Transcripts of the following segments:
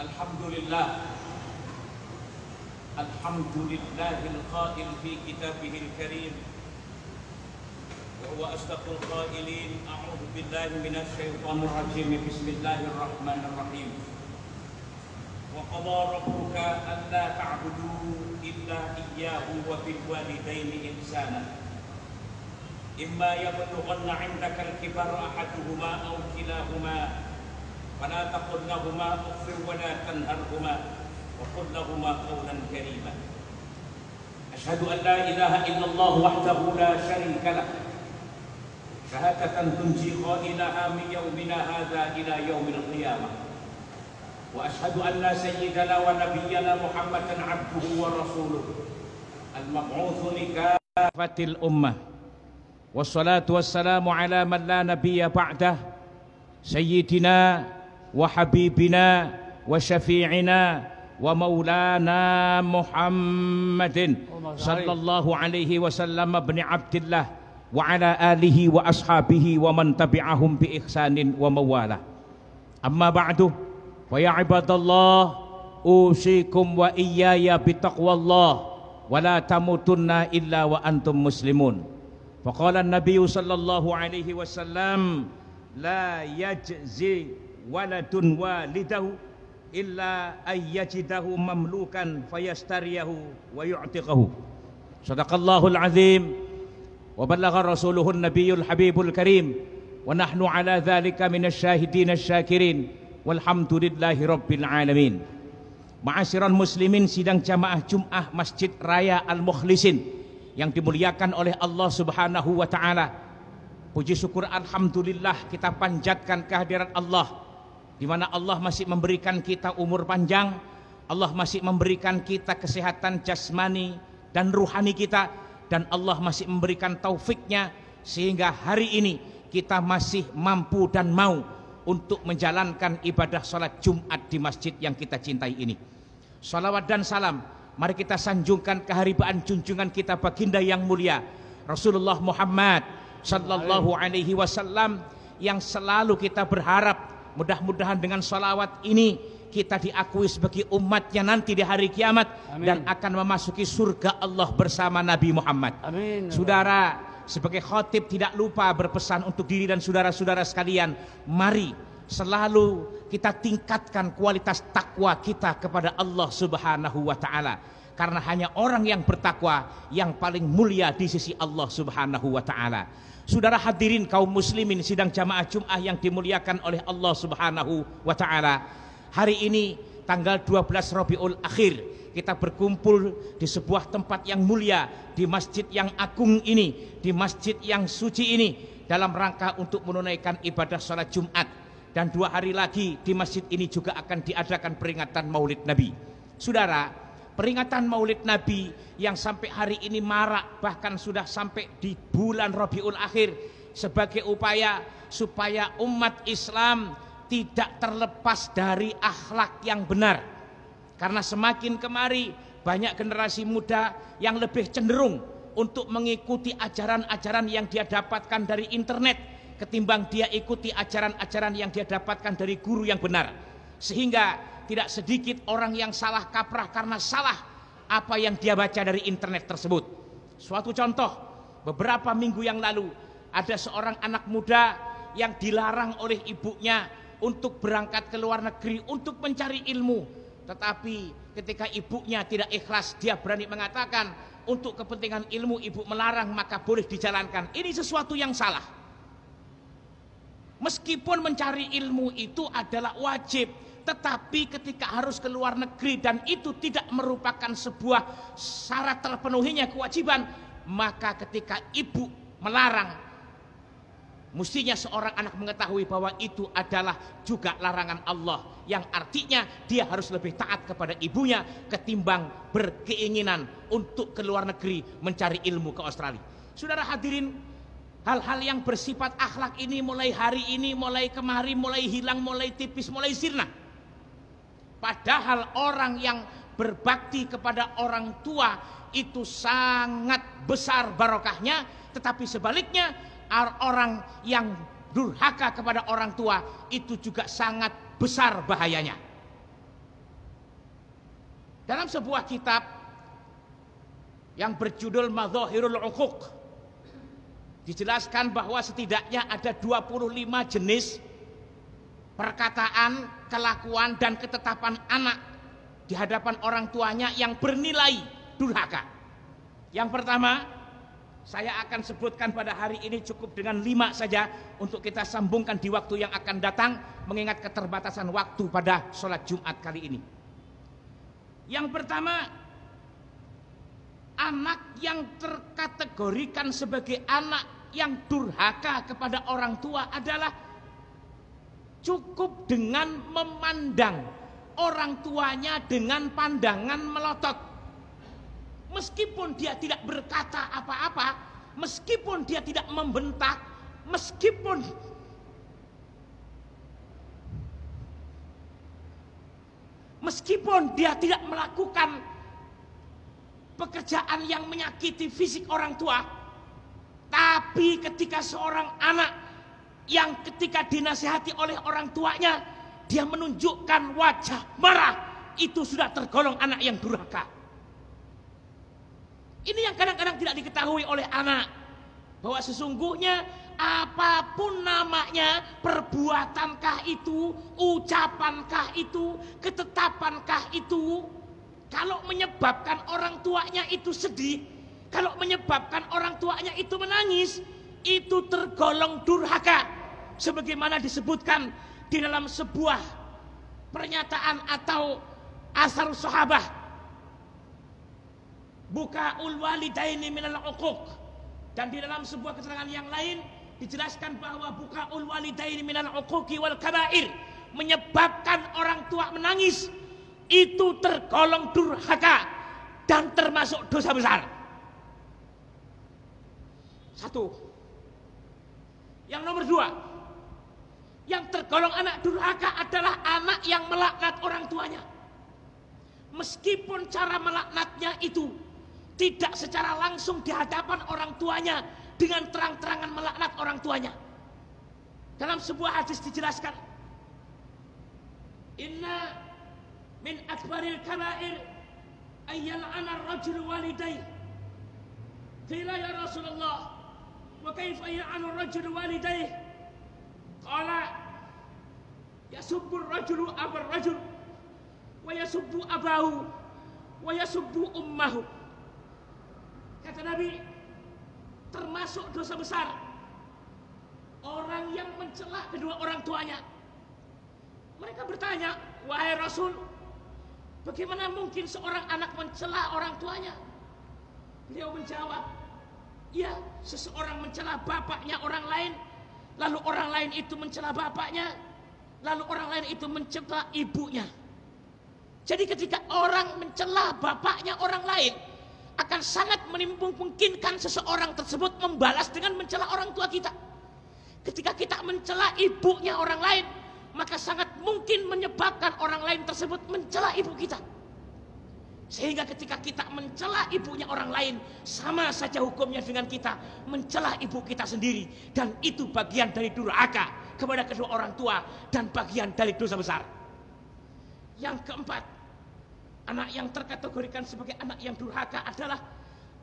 Alhamdulillah, alhamdulillahil qail fi kitabihil karim, wa huwa asdaqul qailin. A'udzu billahi minasy syaithanir rajim. Bismillahirrahmanirrahim. Wa qadha rabbuka alla ta'budu illa iyyahu wa bil walidaini ihsana. Imma yablughanna 'indaka al-kibara ahaduhuma aw kilahuma فلا تقل لهما اف ولا تنهرهما وقل لهما قولا كريما. أشهد أن لا إله إلا الله وحده لا شريك له شهادة تنجي قائلها من يومنا هذا إلى يوم القيامة. وأشهد أن سيدنا ونبينا محمدا عبده ورسوله المبعوث لكافة الأمة، والصلاة والسلام على من لا نبي بعده سيدنا وحبيبنا وشفيعنا ومولانا محمد صلى الله عليه وسلم ابن عبد الله وعلى آله وأصحابه ومن تبعهم بإحسان ومواله. أما بعد فيا عباد الله أوصيكم وإياي بتقوى الله ولا تموتن إلا وأنتم مسلمون. فقال النبي صلى الله عليه وسلم لا يجزي waladun walidahu illa ayyajidahu mamlukan fayastariyahu wa yu'tiqahu. Sadaqallahul azim wa ballagha rasuluhun nabiyul habibul karim wa nahnu ala dhalika minasyahidin asyakirin walhamdulillahi rabbil alamin. Ma'asyiral muslimin, sidang jamaah Jum'ah Masjid Raya Al-Mukhlisin yang dimuliakan oleh Allah Subhanahu wa taala. Puji syukur alhamdulillah kita panjatkan kehadirat Allah, di mana Allah masih memberikan kita umur panjang, Allah masih memberikan kita kesehatan jasmani dan ruhani kita, dan Allah masih memberikan taufiknya sehingga hari ini kita masih mampu dan mau untuk menjalankan ibadah sholat Jumat di masjid yang kita cintai ini. Salawat dan salam mari kita sanjungkan keharibaan junjungan kita baginda yang mulia Rasulullah Muhammad sallallahu alaihi wasallam, yang selalu kita berharap mudah-mudahan dengan salawat ini kita diakui sebagai umatnya nanti di hari kiamat. Amin. Dan akan memasuki surga Allah bersama Nabi Muhammad. Amin. Saudara, sebagai khatib tidak lupa berpesan untuk diri dan saudara-saudara sekalian, mari selalu kita tingkatkan kualitas takwa kita kepada Allah Subhanahu wa taala, karena hanya orang yang bertakwa yang paling mulia di sisi Allah Subhanahu wa taala. Saudara hadirin kaum muslimin sidang jamaah Jum'ah yang dimuliakan oleh Allah Subhanahu wa taala. Hari ini tanggal 12 Rabiul Akhir kita berkumpul di sebuah tempat yang mulia, di masjid yang agung ini, di masjid yang suci ini, dalam rangka untuk menunaikan ibadah salat Jumat. Dan 2 hari lagi di masjid ini juga akan diadakan peringatan Maulid Nabi. Saudara, peringatan Maulid Nabi yang sampai hari ini marak, bahkan sudah sampai di bulan Rabiul Akhir, sebagai upaya supaya umat Islam tidak terlepas dari akhlak yang benar. Karena semakin kemari banyak generasi muda yang lebih cenderung untuk mengikuti ajaran-ajaran yang dia dapatkan dari internet ketimbang dia ikuti ajaran-ajaran yang dia dapatkan dari guru yang benar. Sehingga tidak sedikit orang yang salah kaprah karena salah apa yang dia baca dari internet tersebut. Suatu contoh, beberapa minggu yang lalu ada seorang anak muda yang dilarang oleh ibunya untuk berangkat ke luar negeri untuk mencari ilmu. Tetapi ketika ibunya tidak ikhlas, dia berani mengatakan untuk kepentingan ilmu ibu melarang, maka boleh dijalankan. Ini sesuatu yang salah. Meskipun mencari ilmu itu adalah wajib, tetapi ketika harus ke luar negeri dan itu tidak merupakan sebuah syarat terpenuhinya kewajiban, maka ketika ibu melarang, mestinya seorang anak mengetahui bahwa itu adalah juga larangan Allah, yang artinya dia harus lebih taat kepada ibunya ketimbang berkeinginan untuk ke luar negeri mencari ilmu ke Australia. Saudara hadirin, hal-hal yang bersifat akhlak ini mulai hari ini, mulai kemarin, mulai hilang, mulai tipis, mulai sirna. Padahal orang yang berbakti kepada orang tua itu sangat besar barokahnya, tetapi sebaliknya orang yang durhaka kepada orang tua itu juga sangat besar bahayanya. Dalam sebuah kitab yang berjudul Madzahirul Uquq dijelaskan bahwa setidaknya ada 25 jenis perkataan, kelakuan dan ketetapan anak di hadapan orang tuanya yang bernilai durhaka. Yang pertama, saya akan sebutkan pada hari ini cukup dengan 5 saja untuk kita sambungkan di waktu yang akan datang mengingat keterbatasan waktu pada sholat Jumat kali ini. Yang pertama, anak yang terkategorikan sebagai anak yang durhaka kepada orang tua adalah cukup dengan memandang orang tuanya dengan pandangan melotot. Meskipun dia tidak berkata apa-apa, meskipun dia tidak membentak, meskipun dia tidak melakukan pekerjaan yang menyakiti fisik orang tua, tapi ketika seorang anak yang ketika dinasihati oleh orang tuanya dia menunjukkan wajah marah, itu sudah tergolong anak yang durhaka. Ini yang kadang-kadang tidak diketahui oleh anak, bahwa sesungguhnya apapun namanya, perbuatankah itu, ucapankah itu, ketetapankah itu, kalau menyebabkan orang tuanya itu sedih, kalau menyebabkan orang tuanya itu menangis, itu tergolong durhaka. Sebagaimana disebutkan di dalam sebuah pernyataan atau asar sahabah, bukaul walidaini minal uquq. Dan di dalam sebuah keterangan yang lain dijelaskan bahwa bukaul walidaini minal uquqi wal kabair, menyebabkan orang tua menangis, itu tergolong durhaka dan termasuk dosa besar. Satu. Yang nomor 2, yang tergolong anak durhaka adalah anak yang melaknat orang tuanya. Meskipun cara melaknatnya itu tidak secara langsung di hadapan orang tuanya dengan terang-terangan melaknat orang tuanya. Dalam sebuah hadis dijelaskan, inna min akbaril kabair ayyal'ana ar-rajulu walidayhi. Qila ya Rasulullah, wa kaifa yal'anu ar-rajulu walidayhi? Qala yasubbu ar-rajulu abar rajul wa yasubbu abahu wa yasubbu ummahu. Kata Nabi, termasuk dosa besar orang yang mencela kedua orang tuanya. Mereka bertanya, wahai Rasul, bagaimana mungkin seorang anak mencela orang tuanya? Beliau menjawab, ya, seseorang mencela bapaknya orang lain, lalu orang lain itu mencela bapaknya, lalu orang lain itu mencela ibunya. Jadi ketika orang mencela bapaknya orang lain, akan sangat memungkinkan seseorang tersebut membalas dengan mencela orang tua kita. Ketika kita mencela ibunya orang lain, maka sangat mungkin menyebabkan orang lain tersebut mencela ibu kita. Sehingga ketika kita mencela ibunya orang lain, sama saja hukumnya dengan kita mencela ibu kita sendiri. Dan itu bagian dari durhaka kepada kedua orang tua dan bagian dari dosa besar. Yang keempat, anak yang terkategorikan sebagai anak yang durhaka adalah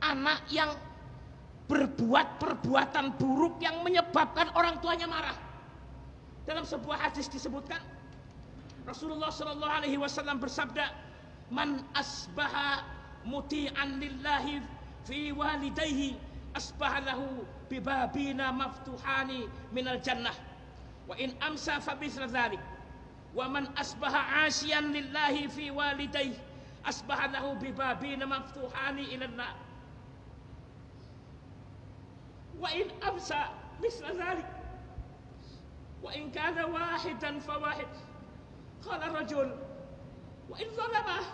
anak yang berbuat perbuatan buruk yang menyebabkan orang tuanya marah. Dalam sebuah hadis disebutkan, Rasulullah SAW bersabda, man asbaha muti'an lillahi fi walidayhi asbaha lahu bibabina maftuhani minal jannah wa in amsa fa bisra dzalik wa man asbaha asyan lillahi fi walidayhi asbaha lahu bibabina maftuhani ilan nar wa in amsa misla dzalik wa in kana wahidan fa wahid. Qala rajul wa in zalamah,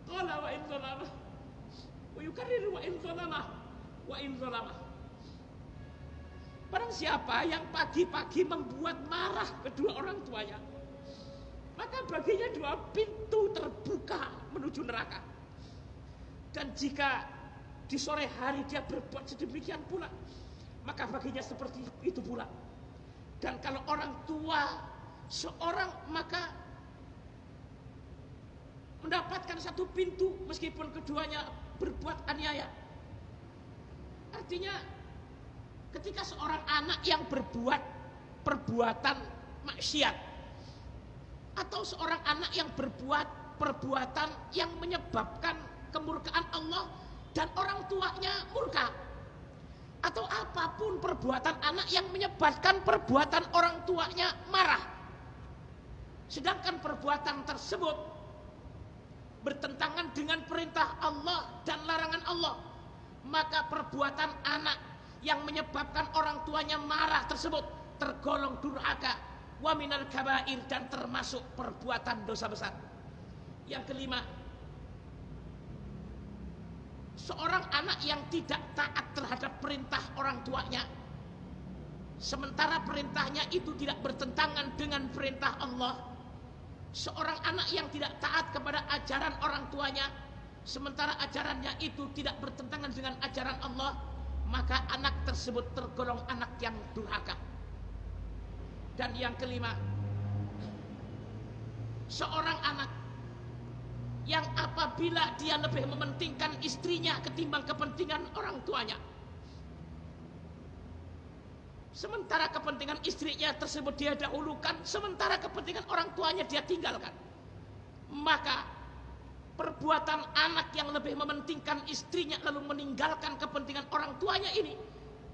qala wa in zalamah, wa yukarrir wa in zalamah, wa in zalamah. Barang siapa yang pagi-pagi membuat marah kedua orang tuanya, maka baginya 2 pintu terbuka menuju neraka. Dan jika di sore hari dia berbuat sedemikian pula, maka baginya seperti itu pula. Dan kalau orang tua seorang maka mendapatkan satu pintu meskipun keduanya berbuat aniaya. Artinya ketika seorang anak yang berbuat perbuatan maksiat atau seorang anak yang berbuat perbuatan yang menyebabkan kemurkaan Allah dan orang tuanya murka, atau apapun perbuatan anak yang menyebabkan perbuatan orang tuanya marah, sedangkan perbuatan tersebut bertentangan dengan perintah Allah dan larangan Allah, maka perbuatan anak yang menyebabkan orang tuanya marah tersebut tergolong durhaka, wa minal kabair, dan termasuk perbuatan dosa besar. Yang kelima, seorang anak yang tidak taat terhadap perintah orang tuanya, sementara perintahnya itu tidak bertentangan dengan perintah Allah. Seorang anak yang tidak taat kepada ajaran orang tuanya, sementara ajarannya itu tidak bertentangan dengan ajaran Allah, maka anak tersebut tergolong anak yang durhaka. Dan yang kelima, seorang anak yang apabila dia lebih mementingkan istrinya ketimbang kepentingan orang tuanya, sementara kepentingan istrinya tersebut dia dahulukan, sementara kepentingan orang tuanya dia tinggalkan, maka perbuatan anak yang lebih mementingkan istrinya lalu meninggalkan kepentingan orang tuanya ini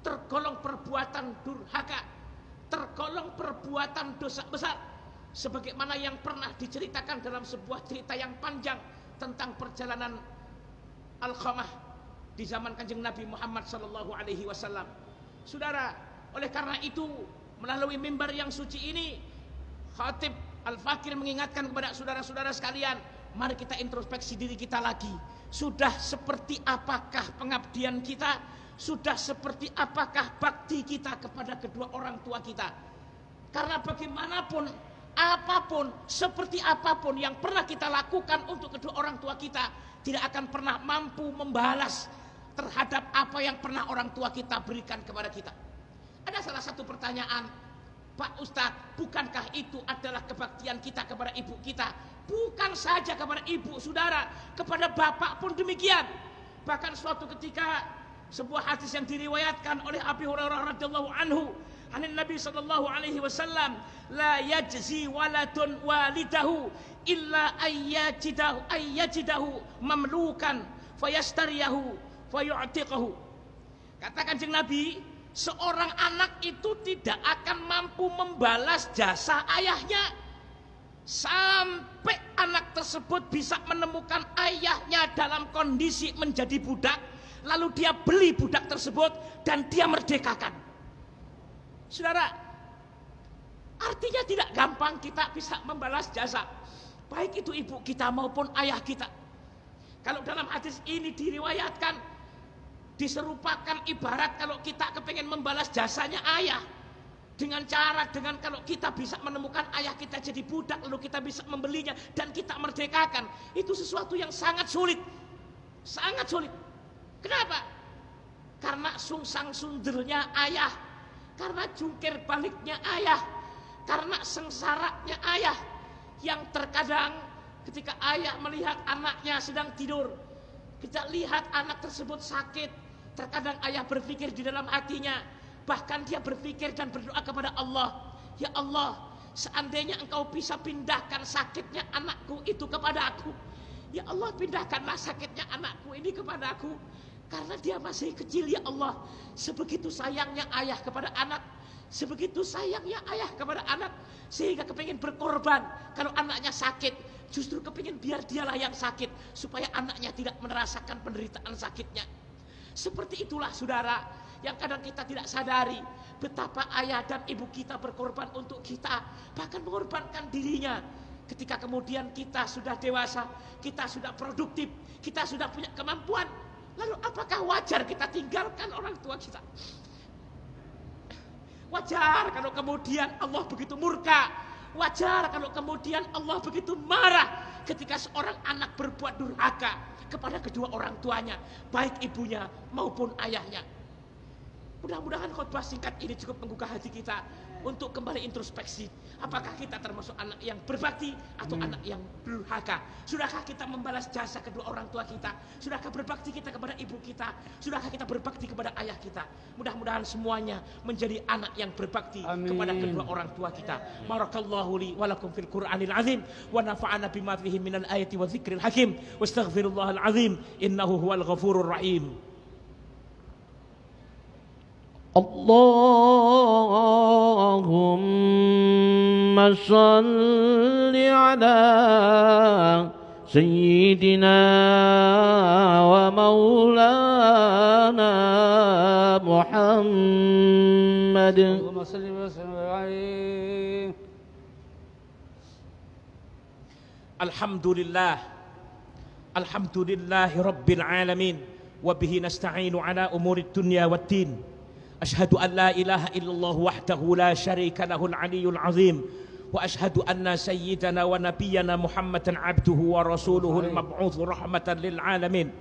tergolong perbuatan durhaka, tergolong perbuatan dosa besar, sebagaimana yang pernah diceritakan dalam sebuah cerita yang panjang tentang perjalanan Alqamah di zaman Kanjeng Nabi Muhammad SAW. Saudara, oleh karena itu melalui mimbar yang suci ini, Khatib Al-Fakir mengingatkan kepada saudara-saudara sekalian, mari kita introspeksi diri kita lagi. Sudah seperti apakah pengabdian kita? Sudah seperti apakah bakti kita kepada kedua orang tua kita? Karena bagaimanapun, apapun, seperti apapun yang pernah kita lakukan untuk kedua orang tua kita, tidak akan pernah mampu membalas terhadap apa yang pernah orang tua kita berikan kepada kita. Ada salah satu pertanyaan, Pak Ustadz, bukankah itu adalah kebaktian kita kepada ibu kita? Bukan saja kepada ibu, saudara, kepada bapak pun demikian. Bahkan suatu ketika sebuah hadis yang diriwayatkan oleh Abi Hurairah radhiyallahu anhu, anin Nabi sallallahu alaihi wasallam, la yajzi waladun walidahu illa ayyajidahu mamlukan fayastariyahu fayu'tiqahu. Kata Kanjeng Nabi, seorang anak itu tidak akan mampu membalas jasa ayahnya sampai anak tersebut bisa menemukan ayahnya dalam kondisi menjadi budak, lalu dia beli budak tersebut dan dia merdekakan. Saudara, artinya tidak gampang kita bisa membalas jasa, baik itu ibu kita maupun ayah kita. Kalau dalam hadis ini diriwayatkan, diserupakan ibarat kalau kita kepengen membalas jasanya ayah dengan kalau kita bisa menemukan ayah kita jadi budak lalu kita bisa membelinya dan kita merdekakan, itu sesuatu yang sangat sulit, sangat sulit. Kenapa? Karena sungsang sundernya ayah, karena jungkir baliknya ayah, karena sengsaranya ayah yang terkadang ketika ayah melihat anaknya sedang tidur, kita lihat anak tersebut sakit, terkadang ayah berpikir di dalam hatinya, bahkan dia berpikir dan berdoa kepada Allah, ya Allah, seandainya engkau bisa pindahkan sakitnya anakku itu kepada aku, ya Allah, pindahkanlah sakitnya anakku ini kepada aku, karena dia masih kecil ya Allah. Sebegitu sayangnya ayah kepada anak, sebegitu sayangnya ayah kepada anak, sehingga kepingin berkorban kalau anaknya sakit, justru kepingin biar dialah yang sakit supaya anaknya tidak merasakan penderitaan sakitnya. Seperti itulah saudara, yang kadang kita tidak sadari betapa ayah dan ibu kita berkorban untuk kita, bahkan mengorbankan dirinya. Ketika kemudian kita sudah dewasa, kita sudah produktif, kita sudah punya kemampuan, lalu apakah wajar kita tinggalkan orang tua kita? Wajar kalau kemudian Allah begitu murka, wajar kalau kemudian Allah begitu marah ketika seorang anak berbuat durhaka kepada kedua orang tuanya, baik ibunya maupun ayahnya. Mudah-mudahan khotbah singkat ini cukup menggugah hati kita untuk kembali introspeksi. Apakah kita termasuk anak yang berbakti atau anak yang durhaka? Sudahkah kita membalas jasa kedua orang tua kita? Sudahkah berbakti kita kepada ibu kita? Sudahkah kita berbakti kepada ayah kita? Mudah-mudahan semuanya menjadi anak yang berbakti kepada kedua orang tua kita. Barakallahu li wa lakum fil Qur'anil azim wa nafa'ana bima fihi minal ayati wa dzikril hakim. Wastaghfirullahal azim innahu huwal ghafurur rahim. Allahumma salli ala sayyidina wa maulana Muhammad. Allahumma salli wa sallim alaihi. Alhamdulillahi rabbil alamin wa bihi nasta'inu ala umuri dunya waddin. أشهد أن لا إله إلا الله وحده لا شريك له العلي العظيم وأشهد أن سيدنا ونبينا محمدا عبده ورسوله المبعوث رحمة للعالمين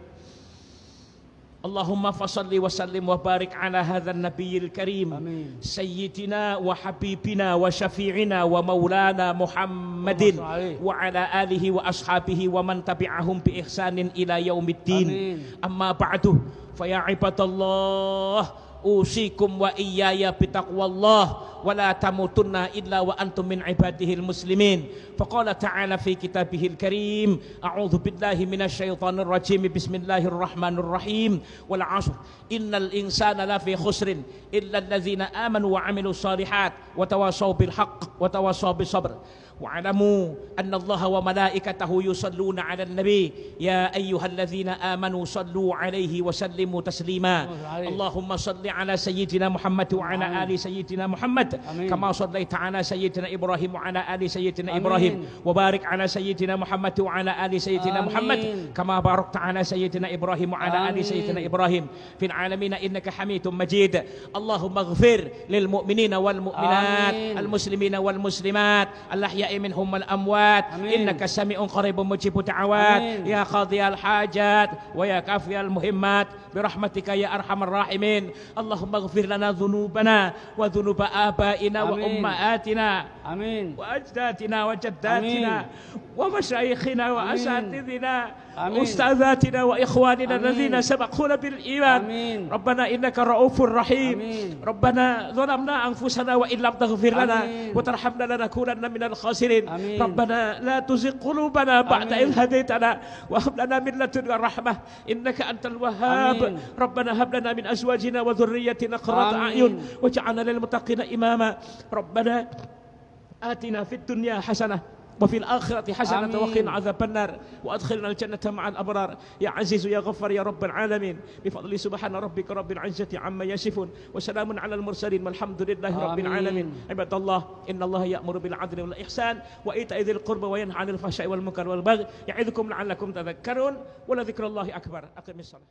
اللهم فصل وسلم وبارك على هذا النبي الكريم سيدنا وحبيبنا وشفيعنا ومولانا محمد وعلى آله وأصحابه ومن تبعهم بإحسان إلى يوم الدين أما بعد فيا عباد الله أوصيكم وإياي بتقوى الله ولا تموتن إلا وأنتم من عباده المسلمين فقال تعالى في كتابه الكريم أعوذ بالله من الشيطان الرجيم بسم الله الرحمن الرحيم والعصر إن الإنسان لفي خسر إلا الذين آمنوا وعملوا الصالحات وتواصوا بالحق وتواصوا بالصبر واعلموا أن الله وملائكته يصلون على النبي يا أيها الذين آمنوا صلوا عليه وسلموا تسليما اللهم صل على سيدنا محمد وعلى آل سيدنا محمد كما صليت على سيدنا إبراهيم وعلى آل سيدنا إبراهيم وبارك على سيدنا محمد وعلى آل سيدنا محمد كما باركت على سيدنا إبراهيم وعلى آل سيدنا إبراهيم في العالمين إنك حميد مجيد اللهم اغفر للمؤمنين والمؤمنات المسلمين والمسلمات الأحياء منهم والأموات إنك سميع قريب مجيب دعوات يا قاضي الحاجات ويا كافي المهمات برحمتك يا أرحم الراحمين اللهم اغفر لنا ذنوبنا وذنوب آبائنا وأمهاتنا وأجدادنا وجداتنا ومشايخنا وأساتذتنا وأستاذاتنا وإخواننا الذين سبقونا بالإيمان ربنا إنك رؤوف رحيم ربنا ظلمنا أنفسنا وإن لم تغفر لنا وترحمنا لنكونن من الخاسرين ربنا لا تزغ قلوبنا بعد إذ هديتنا وهب لنا من لدنك رحمة إنك أنت الوهاب ربنا هب لنا من أزواجنا وذريتنا قرة أعين واجعلنا للمتقين إماما ربنا آتنا في الدنيا حسنة وفي الآخرة حسنة وقنا عذاب النار وأدخلنا الجنة مع الأبرار يا عزيز يا غفار يا رب العالمين بفضل سبحان ربك رب العزة عما يصفون وسلام على المرسلين والحمد لله رب العالمين عباد الله إن الله يأمر بالعدل والإحسان وإيتاء ذي القربى وينهى عن الفحشاء والمنكر والبغي يعظكم لعلكم تذكرون ولذكر الله أكبر أقم الصلاة.